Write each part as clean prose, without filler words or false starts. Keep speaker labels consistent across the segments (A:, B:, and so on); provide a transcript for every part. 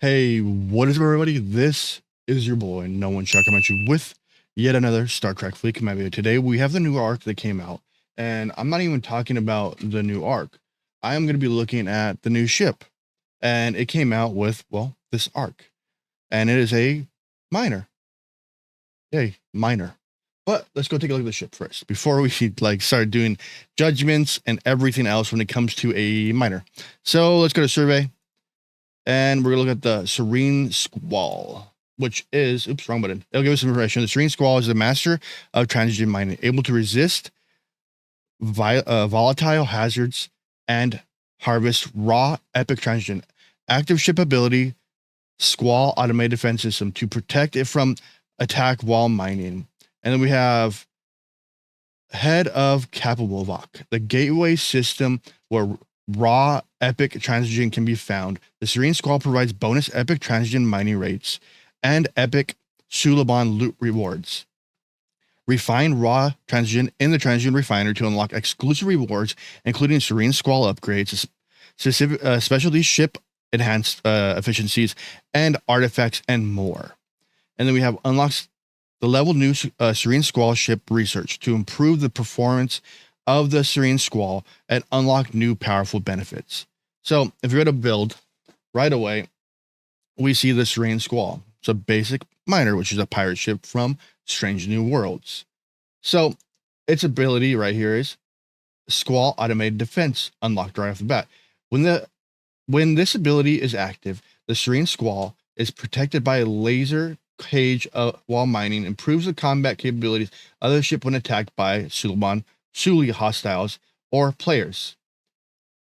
A: Hey, what is up, everybody? This is your boy, Nowonshall, coming at you with yet another Star Trek Fleet Command video. Today, we have the new arc that came out, and I'm not even talking about the new arc. I am going to be looking at the new ship, and it came out with, well, this arc, and it is a miner. Yay, miner. But let's go take a look at the ship first before we start doing judgments and everything else when it comes to a miner. So let's go to survey. And we're gonna look at the Serene Squall, which is, oops, wrong button. It'll give us some information. The Serene Squall is the master of transition mining, able to resist volatile hazards and harvest raw epic transition. Active ship ability, Squall automated defense system to protect it from attack while mining. And then we have head of Capable Vok, the gateway system where raw epic transition can be found. The Serene Squall provides bonus epic transition mining rates and epic Suliban loot rewards. Refine raw transition in the transition refinery to unlock exclusive rewards, including Serene Squall upgrades, specific specialty ship enhanced efficiencies, and artifacts, and more. And then we have unlocks the level new Serene Squall ship research to improve the performance of the Serene Squall and unlock new powerful benefits. So if you're going to build right away, we see the Serene Squall. It's a basic miner, which is a pirate ship from Strange New Worlds. So its ability right here is Squall automated defense, unlocked right off the bat. When this ability is active, the Serene Squall is protected by a laser cage while mining, improves the combat capabilities of the ship when attacked by Suli hostiles or players.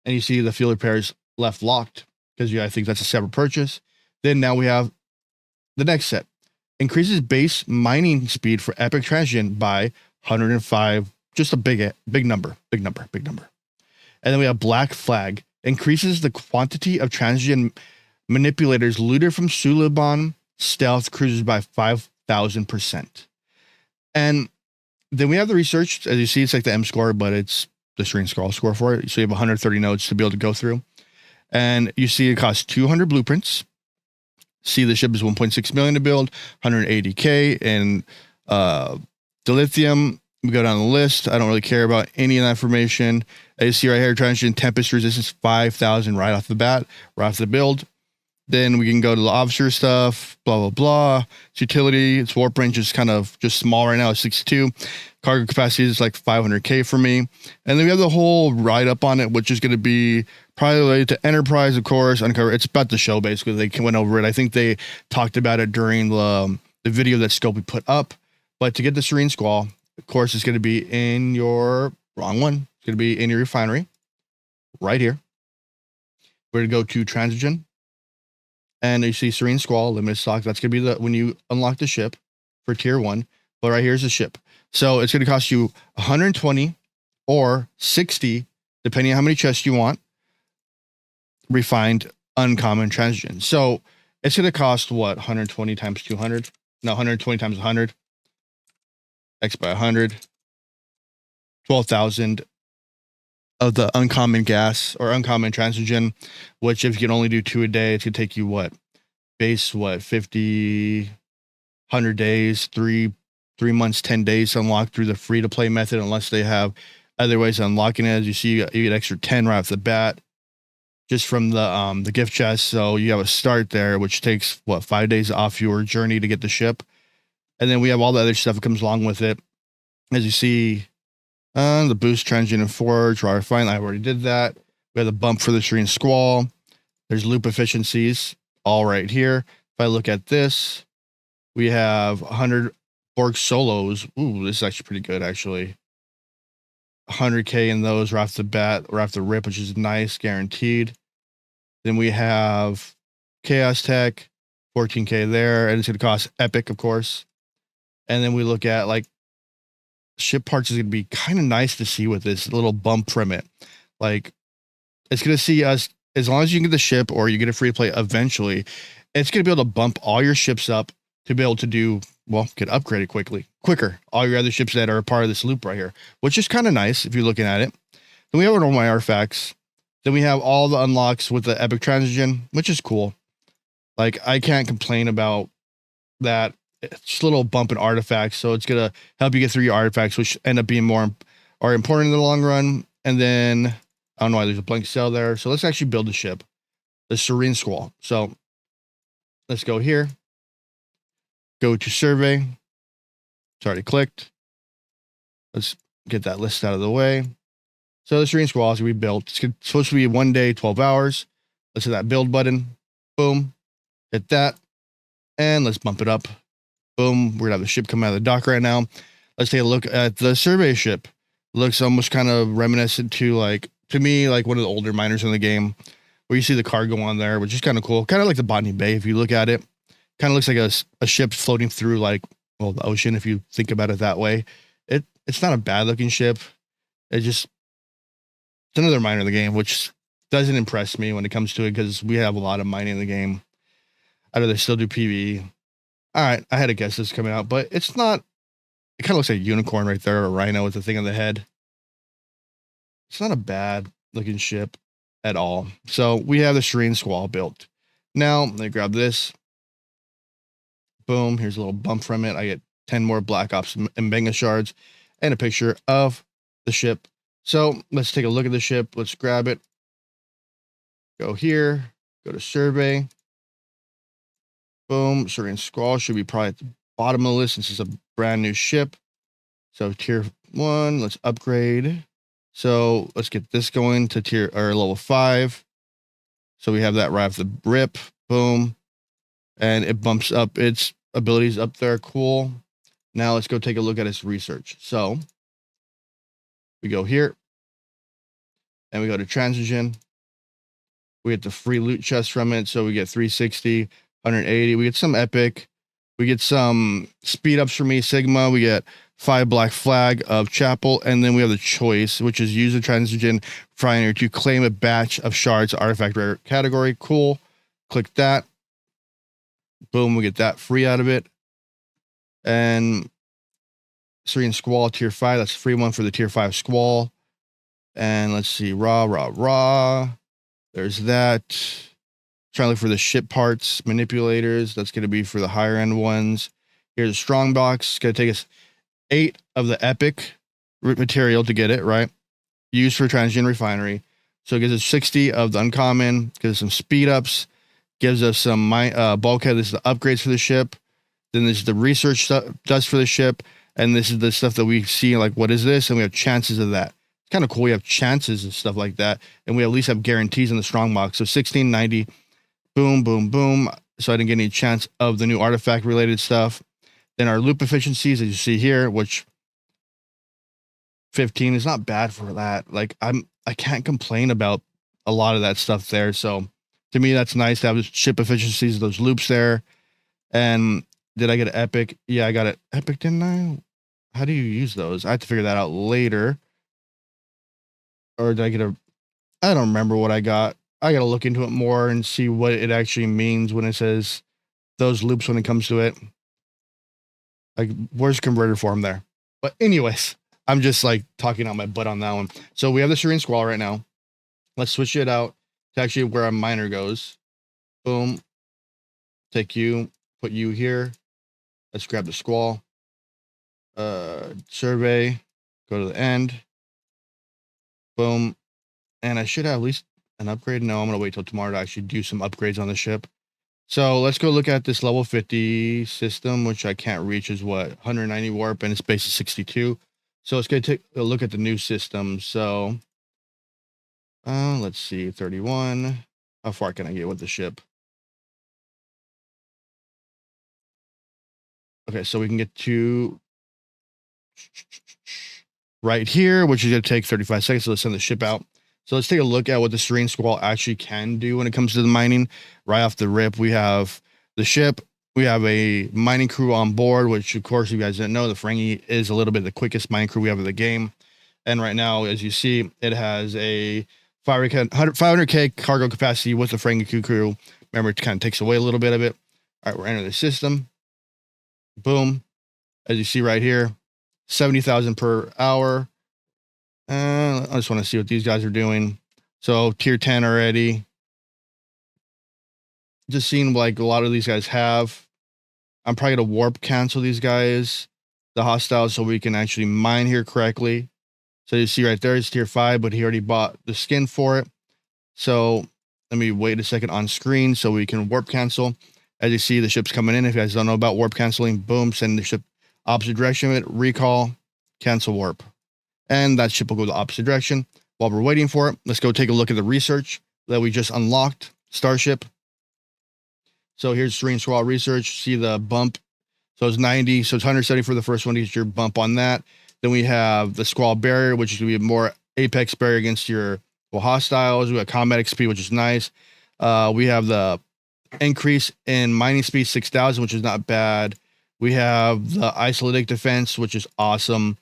A: And you see the field repairs left locked because I think that's a separate purchase. Then now we have the next set. Increases base mining speed for epic transition by 105. Just a big number. And then we have Black Flag. Increases the quantity of transition manipulators looted from Suliban stealth cruisers by 5,000%. And then we have the research. As you see, it's like the M score, but it's the Serene Squall score for it. So you have 130 nodes to be able to go through. And you see it costs 200 blueprints. See, the ship is 1.6 million to build, 180K. And dilithium, we go down the list. I don't really care about any of that information. As you see right here, transition tempest resistance 5,000 right off the bat, right off the build. Then we can go to the officer stuff, blah, blah, blah. It's utility, its warp range is kind of just small right now, it's 62. Cargo capacity is like 500K for me. And then we have the whole write-up on it, which is going to be probably related to Enterprise, of course, Uncover. It's about the show, basically. They went over it. I think they talked about it during the video that Scopey put up. But to get the Serene Squall, of course, it's going to be in your, wrong one. It's going to be in your refinery, right here. We're going to go to Transition. And you see Serene Squall, limited stock. That's going to be when you unlock the ship for tier 1. But right here's the ship. So it's going to cost you 120 or 60, depending on how many chests you want, refined uncommon transition. So it's going to cost what? 120 times 200? No, 120 times 100. X by 100. 12,000 of the uncommon gas or uncommon transition, which if you can only do 2 a day, it's gonna take you base 50, 100 days, 3 months, 10 days to unlock through the free to play method, unless they have other ways of unlocking it. As you see, you get extra 10 right off the bat just from the gift chest. So you have a start there, which takes 5 days off your journey to get the ship. And then we have all the other stuff that comes along with it. As you see, the boost transition and forge, raw refine. I already did that. We have the bump for the Serene Squall. There's loop efficiencies all right here. If I look at this, we have 100 Borg solos. Ooh, this is actually pretty good, actually. 100K in those right off the bat, or off the rip, which is nice, guaranteed. Then we have Chaos Tech, 14K there, and it's going to cost epic, of course. And then we look at ship parts is going to be kind of nice to see with this little bump from it. It's going to see us, as long as you can get the ship or you get a free to play eventually, it's going to be able to bump all your ships up to be able to do, get upgraded quicker. All your other ships that are a part of this loop right here, which is kind of nice if you're looking at it. Then we have our normal artifacts. Then we have all the unlocks with the epic transition, which is cool. Like, I can't complain about that. It's a little bump in artifacts, so it's gonna help you get through your artifacts, which end up being more are important in the long run. And then I don't know why there's a blank cell there. So let's actually build the ship, the Serene Squall. So let's go here, go to survey. It's already clicked. Let's get that list out of the way. So the Serene Squall is going to be built. It's supposed to be 1 day, 12 hours. Let's hit that build button. Boom. Hit that. And let's bump it up. Boom. We're going to have the ship come out of the dock right now. Let's take a look at the survey ship. Looks almost kind of reminiscent to, like, to me, like one of the older miners in the game, where you see the cargo on there, which is kind of cool. Kind of like the Botany Bay, if you look at it. Kind of looks like a ship floating through, like, well, the ocean, if you think about it that way. It's not a bad looking ship. It's another miner in the game, which doesn't impress me when it comes to it, because we have a lot of mining in the game. I'd rather still do PvE. All right, I had to guess this coming out, but it's not. It kind of looks like a unicorn right there, or a rhino with the thing on the head. It's not a bad looking ship at all. So we have the Serene Squall built. Now, let me grab this. Boom, here's a little bump from it. I get 10 more Black Ops Mbenga shards and a picture of the ship. So let's take a look at the ship. Let's grab it. Go here, go to survey. Boom, Serene Squall should be probably at the bottom of the list since it's a brand new ship. So tier 1, let's upgrade. So let's get this going to tier or level 5. So we have that right off the rip. Boom. And it bumps up its abilities up there. Cool. Now let's go take a look at its research. So we go here and we go to transition. We get the free loot chest from it. So we get 360, 180. We get some epic. We get some speed ups for me, Sigma. We get 5 black flag of Chapel. And then we have the choice, which is use the transition Refinery to claim a batch of shards artifact rare category. Cool. Click that. Boom. We get that free out of it. And Serene Squall tier 5. That's a free one for the tier 5 Squall. And let's see. Raw. There's that. Trying to look for the ship parts, manipulators. That's going to be for the higher end ones. Here's a strong box. It's going to take us 8 of the epic material to get it, right? Used for Transgen Refinery. So it gives us 60 of the uncommon, gives us some speed ups, gives us some bulkhead. This is the upgrades for the ship. Then this is the research stuff does for the ship. And this is the stuff that we see, like, what is this? And we have chances of that. It's kind of cool. We have chances and stuff like that. And we at least have guarantees in the strong box. So 1690, boom, boom, boom. So I didn't get any chance of the new artifact related stuff. Then our loop efficiencies, as you see here, which 15 is not bad for that. Like, I can't complain about a lot of that stuff there. So to me, that's nice to have the ship efficiencies, those loops there. And did I get an epic? Yeah, I got it. Epic, didn't I? How do you use those? I have to figure that out later. Or did I get I don't remember what I got. I got to look into it more and see what it actually means when it says those loops when it comes to it. Like, where's converter form there? But anyways, I'm just like talking out my butt on that one. So we have the Serene Squall right now. Let's switch it out to actually where our miner goes. Boom. Take you, put you here. Let's grab the Squall. Survey. Go to the end. Boom. And I should have at least an upgrade. No, I'm going to wait till tomorrow to actually do some upgrades on the ship. So let's go look at this level 50 system, which I can't reach, is what, 190 warp, and its base is 62. So let's go take a look at the new system. So let's see, 31. How far can I get with the ship? Okay, so we can get to right here, which is going to take 35 seconds. So let's send the ship out. So let's take a look at what the Serene Squall actually can do when it comes to the mining. Right off the rip, we have the ship. We have a mining crew on board, which, of course, you guys didn't know, the Ferengi is a little bit the quickest mining crew we have in the game. And right now, as you see, it has a 500K cargo capacity with the Ferengi crew. Remember, it kind of takes away a little bit of it. All right, we're entering the system. Boom. As you see right here, 70,000 per hour. I just want to see what these guys are doing. So tier 10 already. just seeing like a lot of these guys have. I'm probably gonna warp cancel these guys, the hostiles, so we can actually mine here correctly. So you see right there, it's tier 5, but he already bought the skin for it. So let me wait a second on screen so we can warp cancel. As you see, the ship's coming in. If you guys don't know about warp canceling, boom, send the ship opposite direction of it, recall, cancel warp. And that ship will go the opposite direction. While we're waiting for it, let's go take a look at the research that we just unlocked, Starship. So here's Serene Squall research. See the bump. So it's 90. So it's 170 for the first one. Get your bump on that. Then we have the Squall barrier, which is going to be more apex barrier against your hostiles. We got combat XP, which is nice. We have the increase in mining speed 6,000, which is not bad. We have the isolatic defense, which is awesome.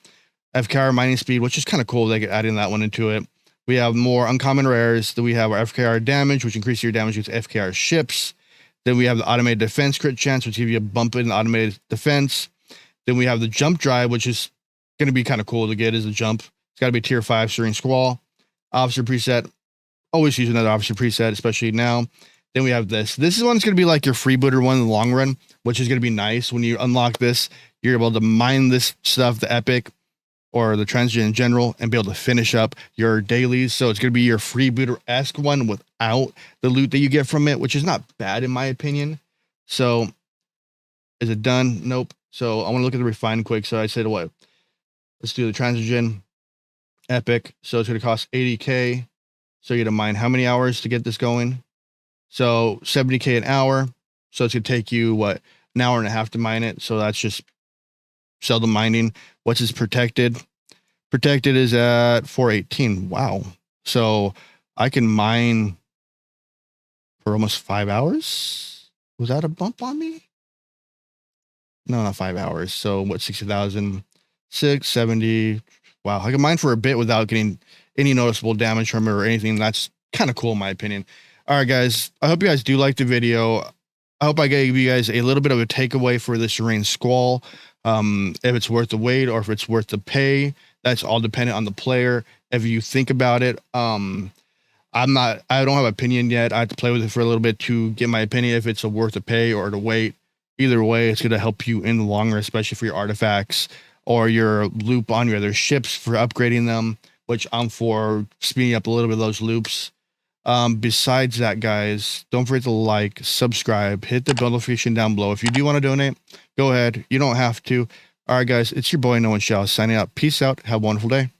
A: FKR mining speed, which is kind of cool. They get adding that one into it. We have more uncommon rares. Then we have our FKR damage, which increases your damage with FKR ships. Then we have the automated defense crit chance, which give you a bump in automated defense. Then we have the jump drive, which is going to be kind of cool to get as a jump. It's got to be tier 5 Serene Squall. Officer preset. Always use another officer preset, especially now. Then we have this. This is one that's going to be like your freebooter one in the long run, which is going to be nice. When you unlock this, you're able to mine this stuff, the epic or the transgen in general, and be able to finish up your dailies. So it's going to be your freebooter-esque one without the loot that you get from it, which is not bad in my opinion. So is it done? Nope. So I want to look at the refine quick. So I said, what? Let's do the transgen epic. So it's going to cost 80K. So you got to mine how many hours to get this going? So 70K an hour. So it's going to take you, what, an hour and a half to mine it. So that's just seldom mining. What's his protected? Protected is at 418. Wow. So I can mine for almost 5 hours. Was that a bump on me? No, not 5 hours. So what, 60,000, 670. Wow. I can mine for a bit without getting any noticeable damage from it or anything. That's kind of cool in my opinion. All right, guys. I hope you guys do like the video. I hope I gave you guys a little bit of a takeaway for the Serene Squall. If it's worth the wait or if it's worth the pay, that's all dependent on the player. If you think about it, I don't have an opinion yet. I have to play with it for a little bit to get my opinion if it's worth the pay or to wait. Either way, it's going to help you in the long run, especially for your artifacts or your loop on your other ships for upgrading them, which I'm for speeding up a little bit of those loops. Besides that, guys, don't forget to like, subscribe, hit the bell notification down below. If you do want to donate, go ahead. You don't have to. All right, guys, it's your boy Nowonshall signing out. Peace out. Have a wonderful day.